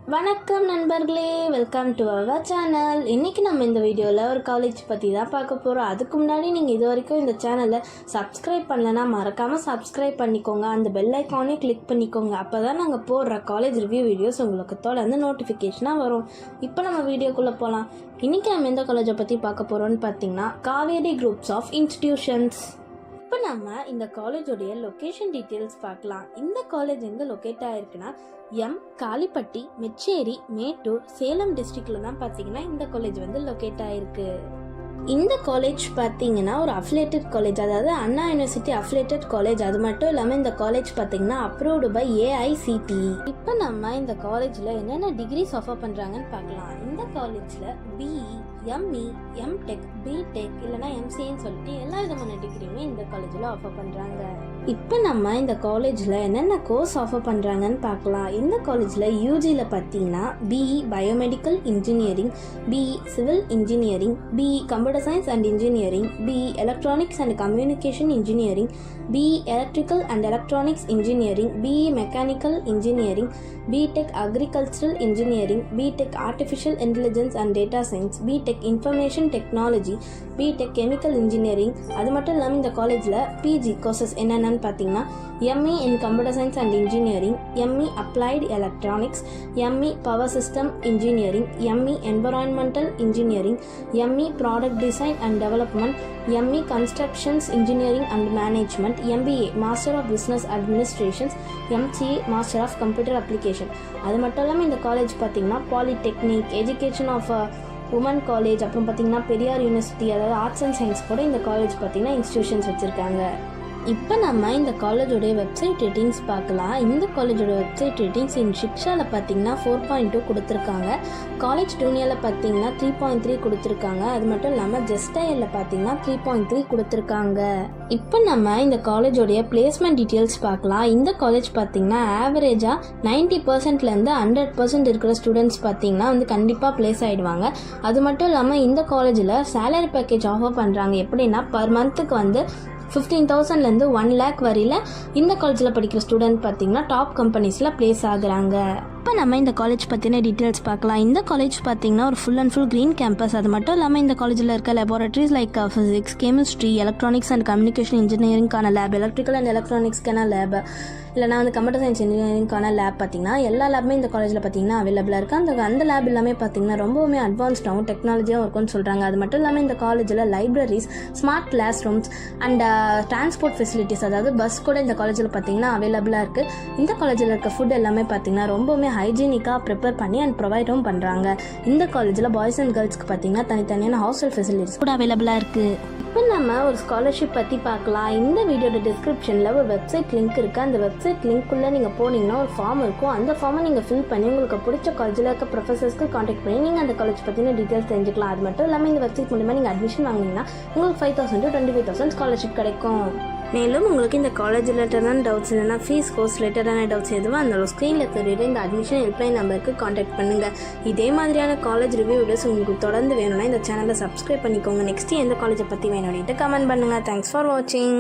வணக்கம் நண்பர்களே, welcome to our channel. இன்றைக்கி நம்ம இந்த வீடியோவில் ஒரு காலேஜ் பற்றி தான் பார்க்க போகிறோம். அதுக்கு முன்னாடி நீங்கள் இது வரைக்கும் இந்த சேனலை சப்ஸ்கிரைப் பண்ணலைன்னா மறக்காமல் சப்ஸ்கிரைப் பண்ணிக்கோங்க. அந்த பெல் ஐக்கானையும் கிளிக் பண்ணிக்கோங்க. அப்போ தான் நாங்கள் போடுற காலேஜ் ரிவ்யூ வீடியோஸ் உங்களுக்கு தொடர்ந்து நோட்டிஃபிகேஷனாக வரும். இப்போ நம்ம வீடியோக்குள்ளே போகலாம். இன்றைக்கி நம்ம எந்த காலேஜை பற்றி பார்க்க போகிறோம்னு பார்த்தீங்கன்னா காவேரி குரூப்ஸ் ஆஃப் இன்ஸ்டிடியூஷன்ஸ். இப்போ நம்ம இந்த காலேஜோடைய லொக்கேஷன் டீட்டெயில்ஸ் பார்க்கலாம். இந்த காலேஜ் எங்கே லொக்கேட் ஆகிருக்குன்னா காலிப்பட்டி, மெச்சேரி, மேட்டூர், சேலம் டிஸ்ட்ரிக்டில் தான் பார்த்தீங்கன்னா இந்த காலேஜ் வந்து லொக்கேட் ஆகிருக்கு. இந்த காலேஜ் பார்த்தீங்கன்னா ஒரு அஃபிலேட்டட் காலேஜ், அதாவது அண்ணா யூனிவர்சிட்டி அஃபிலேட்டட் காலேஜ். அது மட்டும் இல்லாமல் இந்த காலேஜ் பார்த்தீங்கன்னா அப்ரூவ்டு பை AICTE. இப்போ நம்ம இந்த காலேஜில் என்னென்ன டிகிரிஸ் ஆஃபர் பண்ணுறாங்கன்னு பார்க்கலாம். இந்த காலேஜில் BE, ME, MTech, BTech இல்லைனா MCAன்னு சொல்லிட்டு எல்லா விதமான டிகிரியுமே இந்த காலேஜில் ஆஃபர் பண்ணுறாங்க. இப்போ நம்ம இந்த காலேஜில் என்னென்ன கோர்ஸ் ஆஃபர் பண்ணுறாங்கன்னு பார்க்கலாம். இந்த காலேஜில் UGயில் பார்த்தீங்கன்னா BE biomedical engineering, BE civil engineering, BE computer science and engineering, BE electronics and communication engineering, BE electrical and electronics engineering, BE mechanical engineering, BTech agricultural engineering, BTech artificial intelligence and data science, BTech information technology, BTech chemical engineering. அது மட்டும் இல்லாமல் இந்த காலேஜில் PG courses என்னென்னு பார்த்தீங்கன்னா ME in Computer Science and Engineering, ME Applied Electronics, ME Power System Engineering, ME Environmental Engineering, ME Product Design and Development, ME Constructions Engineering and Management, MBA Master of Business Administration, MCA Master of Computer Application. அது மட்டும் இல்லாமல் இந்த college பார்த்தீங்கன்னா polytechnic, education of women college, அப்புறம் பார்த்தீங்கன்னா Periyar university, அதாவது arts and science கூட இந்த காலேஜ் பார்த்தீங்கன்னா இன்ஸ்டிடியூஷன்ஸ் வச்சுருக்காங்க. இப்போ நம்ம இந்த காலேஜோடைய வெப்சைட் ரேட்டிங்ஸ் பார்க்கலாம். இந்த காலேஜோட வெப்சைட் ரேட்டிங்ஸ் இன் ஷிக்ஷாவில் பார்த்தீங்கன்னா 4.2 கொடுத்துருக்காங்க. காலேஜ் டூனியாவில் பார்த்தீங்கன்னா 3.3 கொடுத்துருக்காங்க. அது மட்டும் இல்லாமல் ஜெஸ்டையில் பார்த்தீங்கன்னா 3.3 கொடுத்துருக்காங்க. இப்போ நம்ம இந்த காலேஜோடைய பிளேஸ்மெண்ட் டீட்டெயில்ஸ் பார்க்கலாம். இந்த காலேஜ் பார்த்தீங்கன்னா ஆவரேஜாக 90%லேருந்து 100% இருக்கிற ஸ்டூடெண்ட்ஸ் பார்த்தீங்கன்னா வந்து கண்டிப்பாக பிளேஸ் ஆகிடுவாங்க. அது மட்டும் இல்லாமல் இந்த காலேஜில் சேலரி பேக்கேஜ் ஆஃபர் பண்ணுறாங்க. எப்படின்னா பர் மந்த்துக்கு வந்து 15,000லேருந்து 1 lakh வரையில் இந்த காலேஜில் படிக்கிற ஸ்டூடெண்ட் பார்த்தீங்கன்னா டாப் கம்பெனிஸில் பிளேஸ் ஆகுறாங்க. இப்போ நம்ம இந்த காலேஜ் பற்றின டீட்டெயில்ஸ் பார்க்கலாம். இந்த காலேஜ் பார்த்தீங்கன்னா ஒரு full and full green campus. அது மட்டும் இல்லாமல் இந்த காலேஜில் இருக்க laboratories like physics, chemistry, electronics and communication இன்ஜினியரிங்கான லேப், எலக்ட்ரிக்கல் அண்ட் எலக்ட்ரானிக்ஸ்க்கான லேப், இல்லைனா வந்து கம்ப்யூட்டர் சயின்ஸ் இன்ஜினியரிங்கான லேப் பார்த்தீங்கன்னா எல்லா லேப்புமே இந்த காலேஜில் பார்த்தீங்கன்னா அவைலபிளாக இருக்குது. அந்த லேப் எல்லாமே பார்த்தீங்கன்னா ரொம்பவுமே அட்வான்ஸ்டாகவும் டெக்னாலஜியாகவும் இருக்கும்னு சொல்கிறாங்க. அது மட்டும் இல்லாமல் இந்த காலேஜில் libraries, smart class rooms and transport facilities, அதாவது பஸ் கூட இந்த காலேஜில் பார்த்தீங்கன்னா அவைலபிளாக இருக்குது. இந்த காலேஜில் இருக்க ஃபுட் எல்லாமே பார்த்தீங்கன்னா ரொம்பவுமே ஹைஜீனிக்காக ப்ரிப்பேர் பண்ணி அண்ட் ப்ரொவைடும் பண்ணுறாங்க. இந்த காலேஜில் பாய்ஸ் அண்ட் கேர்ள்ஸ்க்கு பார்த்தீங்கன்னா தனித்தனியான ஹாஸ்டல் ஃபெசிலிட்டிஸ் கூட அவைலபிளாக இருக்குது. இப்போ நம்ம ஒரு ஸ்காலர்ஷிப் பற்றி பார்க்கலாம். இந்த வீடியோட டிஸ்கிரிப்ஷனில் ஒரு வெப்சைட் லிங்க் இருக்குது. அந்த வெப்சைட் லிங்க்குள்ளே நீங்கள் போனீங்கன்னா ஒரு ஃபார்ம் இருக்கும். அந்த ஃபார்மை நீங்கள் ஃபில் பண்ணி உங்களுக்கு பிடிச்ச காலேஜில் இருக்க ப்ரொஃபஸர்ஸ்க்கு காண்டாக்ட் பண்ணி நீங்கள் அந்த காலேஜ் பற்றின டீட்டெயில்ஸ் தெரிஞ்சுக்கலாம். அது மட்டும் இல்லாமல் இந்த வெப்சைட் மூலமாக நீங்கள் அட்மிஷன் வாங்கினீங்கன்னா உங்களுக்கு 5,000 to 25,000 ஸ்காலர்ஷிப் கிடைக்கும். மேலும் உங்களுக்கு இந்த காலேஜ் ரிலேட்டடான டவுட்ஸ் இல்லைனா ஃபீஸ் கோர்ஸ் ரிலேட்டடான டவுட்ஸ் எதுவும் அந்த ஸ்க்ரீனில் தெரியுற இந்த அட்மிஷன் ஹெல்ப்லைன் நம்பருக்கு காண்டாக்ட் பண்ணுங்கள். இதே மாதிரியான காலேஜ் ரிவ்யூ வீடியோஸ் உங்களுக்கு தொடர்ந்து வேணும்னா இந்த சேனலை சப்ஸ்கிரைப் பண்ணிக்கோங்க. நெக்ஸ்ட்டு எந்த காலேஜை பற்றி வேணும்னு கமெண்ட் பண்ணுங்கள். தேங்க்ஸ் ஃபார் வாட்சிங்.